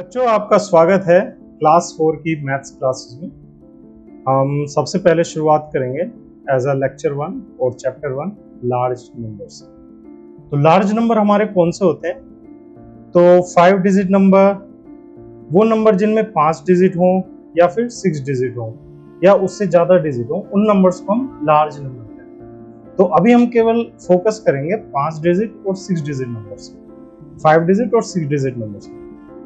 बच्चों, आपका स्वागत है क्लास 4 की मैथ्स क्लासेस में। हम सबसे पहले शुरुआत करेंगे एज अ लेक्चर 1 और चैप्टर 1 लार्ज नंबर्स। तो लार्ज नंबर हमारे कौन से होते हैं? तो 5 डिजिट नंबर, वो नंबर जिनमें 5 डिजिट हो या फिर 6 डिजिट हो या उससे ज्यादा डिजिट हो, उन नंबर्स को हम लार्ज नंबर कहते हैं। तो अभी हम केवल फोकस करेंगे 5 डिजिट और 6 डिजिट नंबर्स, 5 डिजिट और 6 डिजिट नंबर्स।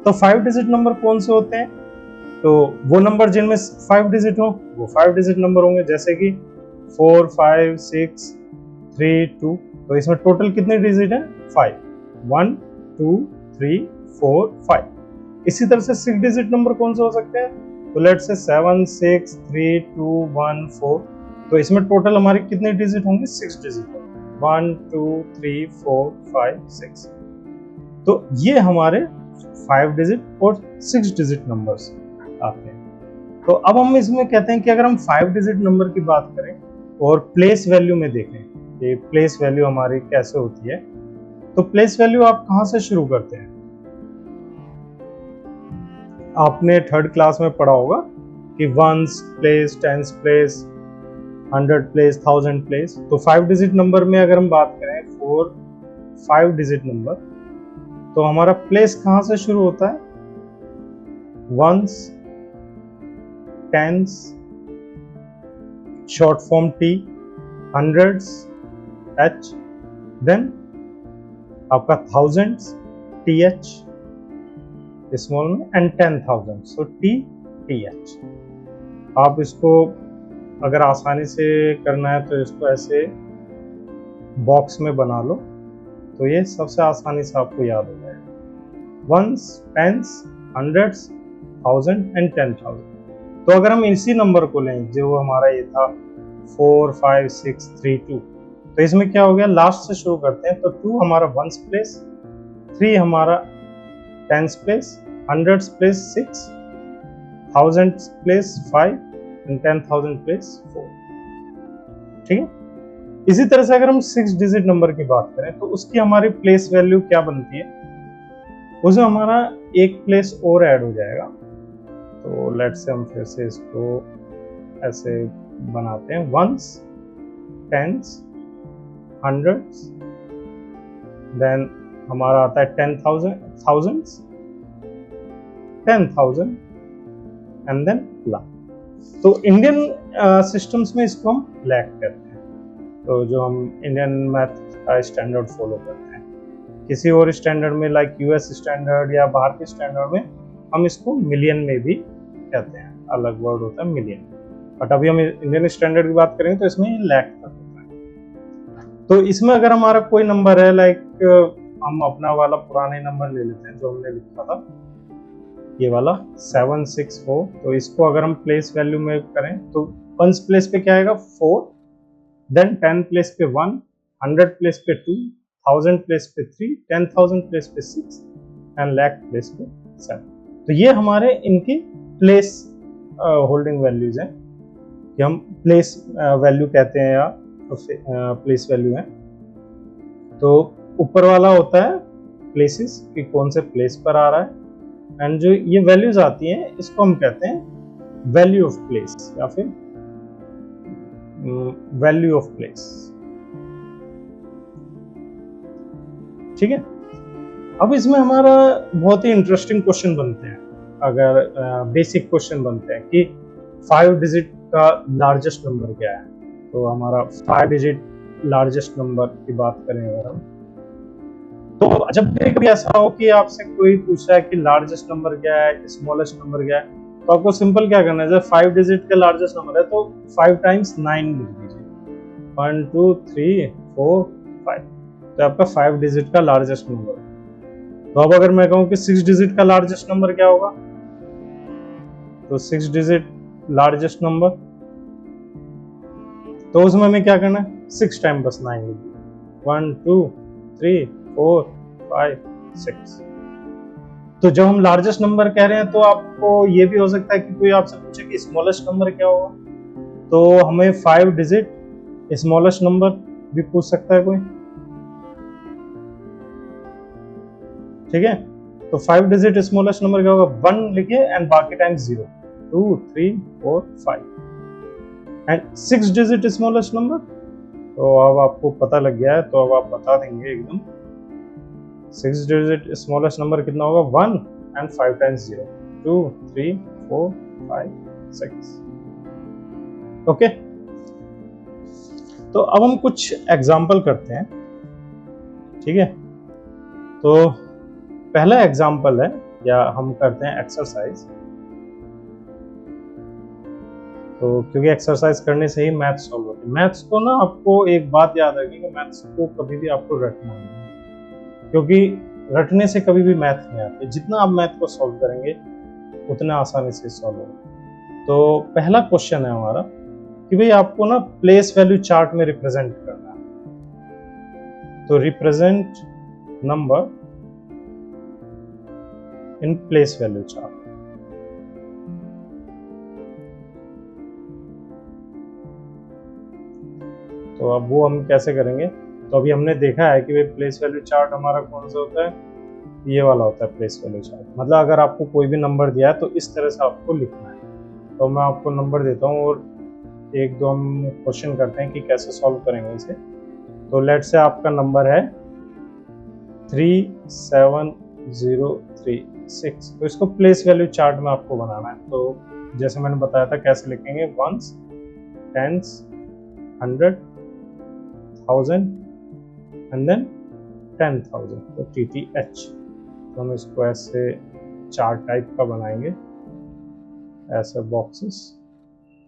तो 5 डिजिट नंबर कौन से होते हैं? तो वो नंबर जिनमें 5 डिजिट हो वो 5 डिजिट नंबर होंगे, जैसे कि 4, 5, 6, 3, 2। तो इसमें टोटल कितने डिजिट है? 5। 1, 2, 3, 4, 5। इसी तरह से 6 डिजिट नंबर कौन से हो सकते हैं? तो लेट्स से 7, 6, 3, 2, 1, 4। तो इसमें टोटल हमारे कितने डिजिट होंगे? 6 डिजिट। 1, 2, 3, 4, 5, 6। तो ये हमारे 5 डिजिट और 6 डिजिट नंबर्स आते हैं। तो अब हम इसमें कहते हैं कि अगर हम 5 डिजिट नंबर की बात करें और प्लेस वैल्यू में देखें कि प्लेस वैल्यू हमारी कैसे होती है, तो प्लेस वैल्यू आप कहां से शुरू करते हैं? आपने 3rd क्लास में पढ़ा होगा कि ones place, tens place, 100 place, 1000 place. तो 5 डिजिट नंबर में अगर हम बात करें 5 डिजिट नंबर, तो हमारा प्लेस कहां से शुरू होता है? Ones, tens, short form T, hundreds H, then आपका थाउजेंड्स टी एच स्मॉल में, and 10,000 so T T H. आप इसको अगर आसानी से करना है तो इसको ऐसे बॉक्स में बना लो, तो ये सबसे आसानी से आपको याद हो जाएगा। Ones, tens, hundreds, thousand and 10,000। तो अगर हम इसी नंबर को लें जो हमारा ये था 4, 5, 6, 3, 2, तो इसमें क्या हो गया? लास्ट से शुरू करते हैं। तो 2 हमारा वंस प्लेस, 3 हमारा tens place, hundreds place 6, thousands place 5 and 10,000 place 4। ठीक है। इसी तरह से अगर हम 6 डिजिट नंबर की बात करें तो उसकी हमारी प्लेस वैल्यू क्या बनती है? उसमें हमारा एक प्लेस और ऐड हो जाएगा। तो लेट्स से हम फिर से इसको ऐसे बनाते हैं। वंस, टेंस, हंड्रेड्स, देन हमारा आता है 10,000, थाउजेंड्स, 10,000 एंड देन लाख। तो इंडियन सिस्टम्स में इसको हम लाख कहते हैं। तो जो हम इंडियन मैथ का स्टैंडर्ड फॉलो करते हैं, किसी और स्टैंडर्ड में लाइक यूएस स्टैंडर्ड या बाहर के स्टैंडर्ड में हम इसको मिलियन में भी कहते हैं, अलग वर्ड होता है मिलियन। बट अभी हम इंडियन स्टैंडर्ड की बात करेंगे तो इसमें लाख तक होता है। तो इसमें अगर हमारा कोई नंबर है, लाइक हम अपना वाला पुराने नंबर ले लेते हैं जो हमने लिखा था, ये वाला 764। तो इसको अगर हम प्लेस वैल्यू में करें तो वंस प्लेस पे क्या आएगा? 4, देन 10 प्लेस पे 1, 100 प्लेस पे 2, 1000 प्लेस पे 3, 10,000 प्लेस पे 6 एंड लाख प्लेस पे 7। तो ये हमारे इनकी प्लेस होल्डिंग वैल्यूज हैं, कि हम प्लेस वैल्यू कहते हैं या प्लेस वैल्यू है। तो ऊपर वाला होता है प्लेसेस, कि कौन से प्लेस पर आ रहा है, एंड जो ये वैल्यूज आती हैं इसको हम कहते हैं वैल्यू ऑफ प्लेस या फिर वैल्यू ऑफ प्लेस। ठीक है। अब इसमें हमारा बहुत ही इंटरेस्टिंग क्वेश्चन बनते हैं, अगर बेसिक क्वेश्चन बनते हैं कि 5 डिजिट का लार्जेस्ट नंबर क्या है। तो हमारा 5 डिजिट लार्जेस्ट नंबर की बात करें अगर हम, तो जब भी कभी ऐसा हो कि आपसे कोई पूछा है कि लार्जेस्ट नंबर क्या है, स्मॉलेस्ट नंबर क्या है, तो आपको सिंपल क्या करना है? जब 5 डिजिट का लार्जेस्ट नंबर है तो 5 टाइम्स 9 लिख दीजिए। 1, 2, 3, 4, 5। तो आपका 5 डिजिट का लार्जेस्ट नंबर। तो अब अगर मैं कहूं कि 6 डिजिट का लार्जेस्ट नंबर क्या होगा, तो 6 डिजिट लार्जेस्ट नंबर, तो उसमें हमें क्या करना है? 6 टाइम बस 9 लिख दीजिए। 1, 2, 3, 4, 5, 6। तो जब हम लार्जेस्ट नंबर कह रहे हैं तो आपको ये भी हो सकता है कि कोई आपसे पूछे कि स्मॉलेस्ट नंबर क्या होगा, तो हमें 5 डिजिट स्मॉलेस्ट नंबर भी पूछ सकता है कोई। ठीक है। तो 5 डिजिट स्मॉलेस्ट नंबर क्या होगा, 1 लिखिए एंड बाकी time 0, 2 3 4 5 and 6 digit smallest number. तो अब आपको पता लग गया है, तो अब आप बता देंगे एकदम 6 डिजिट स्मॉलेस्ट नंबर कितना होगा, 1 एंड 5 टाइम्स 0, 2 3 4 5 6। ओके, तो अब हम कुछ एग्जाम्पल करते हैं, ठीक है। तो पहला एग्जाम्पल है, या हम करते हैं एक्सरसाइज। तो क्योंकि एक्सरसाइज करने से ही मैथ्स सॉल्व होती है। मैथ्स को ना आपको एक बात याद रखिए कि मैथ्स को कभी भी आपको रटना नहीं है, क्योंकि रटने से कभी भी मैथ नहीं आती। जितना आप मैथ को सॉल्व करेंगे उतना आसानी से सॉल्व होगा। तो पहला क्वेश्चन है हमारा कि भाई आपको ना प्लेस वैल्यू चार्ट में रिप्रेजेंट करना है। तो represent number in place value chart. तो अब वो हम कैसे करेंगे, तो अभी हमने देखा है कि भाई प्लेस वैल्यू चार्ट हमारा कौन सा होता है, ये वाला होता है प्लेस वैल्यू चार्ट। मतलब अगर आपको कोई भी नंबर दिया है तो इस तरह से आपको लिखना है। तो मैं आपको नंबर देता हूँ और एक दो हम क्वेश्चन करते हैं कि कैसे सॉल्व करेंगे इसे। तो लेट से आपका नंबर है 37036। तो इसको प्लेस वैल्यू चार्ट में आपको बनाना है। तो जैसे मैंने बताया था कैसे लिखेंगे, वंस, टेंस, 100, 1000 एंड देन 10,000। तो TTH। तो हम इसको ऐसे चार्ट टाइप का बनाएंगे, ऐसे बॉक्सेस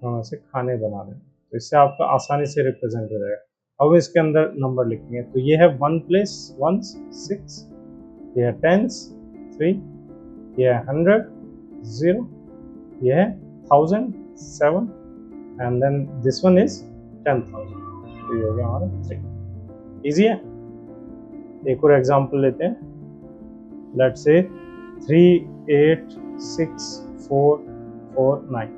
हम ऐसे खाने बना देंगे। तो इससे आपका आसानी से रिप्रेजेंट हो जाएगा। अब इसके अंदर नंबर लिखेंगे। तो ये है 1 प्लेस 1 6, ये है 10 3, ये है 100 0, ये है 1000 7 and then this one is 10,000। तो ये हो गया हमारा 3। इजी है। एक और एग्जांपल लेते हैं। Let's say 3 8 6 4 4 9।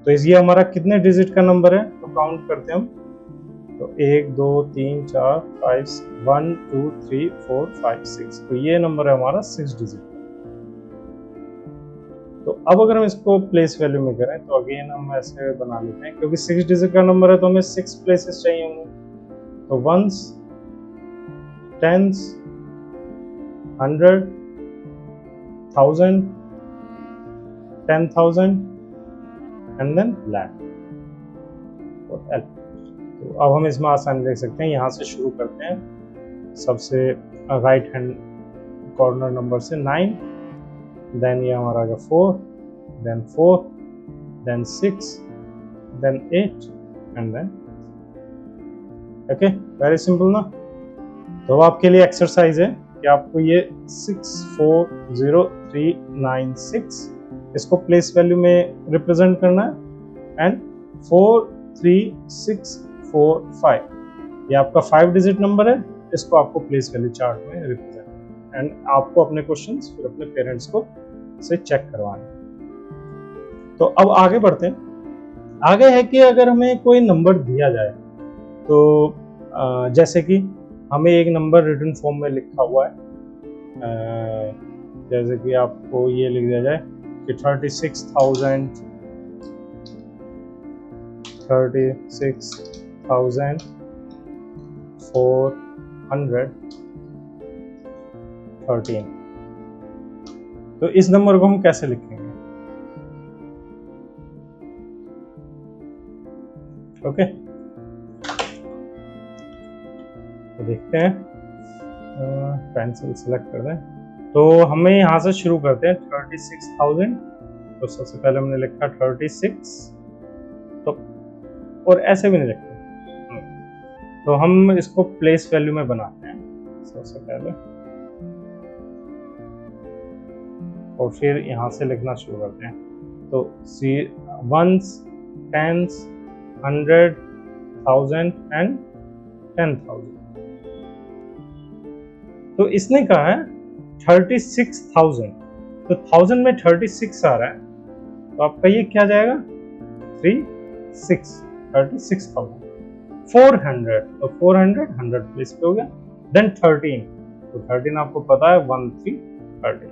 तो ये हमारा कितने डिजिट का नंबर है, तो काउंट करते हैं हम। तो 1 2 3 4 5 1 2 3 4 5 6। तो ये नंबर है हमारा 6 डिजिट का। तो अब अगर हम इसको प्लेस वैल्यू में करें तो अगेन हम ऐसे बना लेते हैं, क्योंकि 6 डिजिट का नंबर है तो हमें 6 प्लेसेस चाहिए होंगे। तो ones, tens, 100, 1000, 10,000 and then lakh और एल। तो अब हम इसमें आसानी देख सकते हैं। यहाँ से शुरू करते हैं, सबसे राइट हैंड कॉर्नर नंबर से 9, देन ये हमारा आ गया 4, then 4, then 6, then 8 and then. Okay, very simple ना। तो आपके लिए एक्सरसाइज है कि आपको ये 640396 इसको प्लेस वैल्यू में रिप्रेजेंट करना है एंड 43645 ये आपका 5 डिजिट नंबर है, इसको आपको प्लेस वैल्यू चार्ट में रिप्रेजेंट एंड आपको अपने क्वेश्चंस फिर अपने पेरेंट्स को से चेक करवाना। तो अब आगे बढ़ते हैं। आगे है कि अगर हमें कोई नंबर दिया जाए तो जैसे कि हमें एक नंबर रिटन फॉर्म में लिखा हुआ है, जैसे कि आपको ये लिख दिया जाए कि 36,400 13। तो इस नंबर को हम कैसे लिखेंगे? ओके, तो देखते हैं। पेंसिल सेलेक्ट कर दें। तो हमें यहाँ से शुरू करते हैं 36,000। तो सबसे पहले हमने लिखा 36, तो और ऐसे भी नहीं लिखते, तो हम इसको प्लेस वैल्यू में बनाते हैं सबसे पहले और फिर यहाँ से लिखना शुरू करते हैं। तो वंस, टेंस, 100, 1000 एंड 10,000। तो इसने कहा है 36,000, तो 1000 में 36 आ रहा है, तो आपका ये क्या जाएगा 36,000। 400, तो 400 100 प्लेस पे हो गया। देन 13, तो 13 आपको पता है 1 3 13।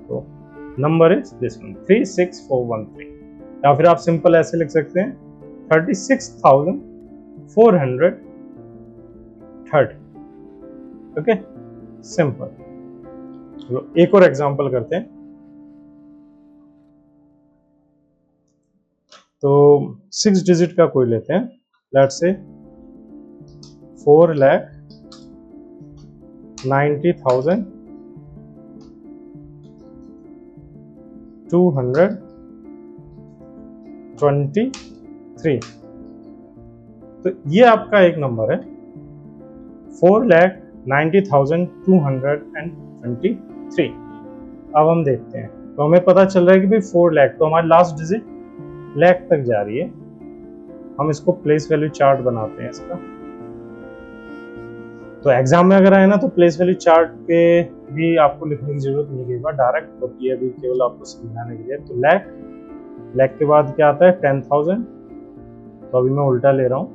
तो नंबर इज दिस वन 36413, या फिर आप सिंपल ऐसे लिख सकते हैं 36,430। Okay, simple. चलो एक और एग्जांपल करते हैं। तो 6 डिजिट का कोई लेते हैं, लेट्स से 4,90,223। तो ये आपका एक नंबर है 4,90,223। अब हम देखते हैं, तो हमें पता चल रहा है कि भाई 4 लाख, तो हमारी लास्ट डिजिट लाख तक जा रही है। हम इसको प्लेस वैल्यू चार्ट बनाते हैं इसका। तो एग्जाम में अगर आए ना तो प्लेस वैल्यू चार्ट पे भी आपको लिखने की जरूरत नहीं है डायरेक्ट, तो ये अभी केवल आपको समझाने के लिए। तो लाख के बाद क्या आता है 10,000, तो अभी मैं उल्टा ले रहा हूँ,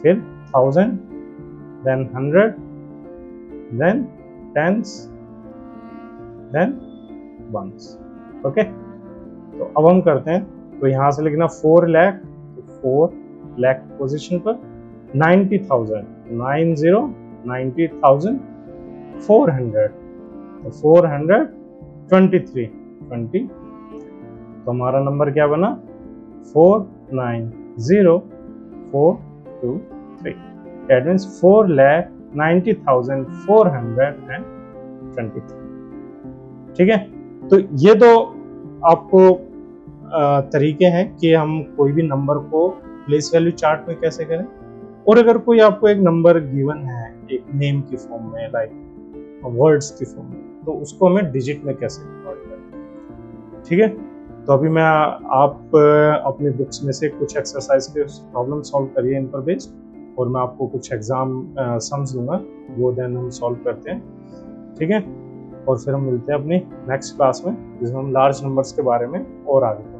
फिर 1000, then 100, then tens, then ones. Okay, तो अब हम करते हैं, तो यहाँ से लिखना 4 लाख, तो 4 लाख पोजीशन पर 90,000, 90,400, तो 423, 20। तो हमारा नंबर क्या बना 490,423। That means 4,90,423। ठीक है, तो ये तो आपको तरीके हैं कि हम कोई भी नंबर को प्लेस वैल्यू चार्ट में कैसे करें। और अगर कोई आपको एक नंबर गिवन है एक नेम की फॉर्म में, लाइक वर्ड्स की फॉर्म में, तो उसको हमें डिजिट में कैसे कन्वर्ट करें। ठीक है, तो अभी मैं आप अपनी बुक्स में से कुछ एक्सरसाइज के प्रॉब्लम सॉल्व करिए इन पर बेस्ड, और मैं आपको कुछ एग्जाम सम्स दूंगा, वो देन हम सॉल्व करते हैं। ठीक है, और फिर हम मिलते हैं अपनी नेक्स्ट क्लास में, जिसमें हम लार्ज नंबर्स के बारे में और आगे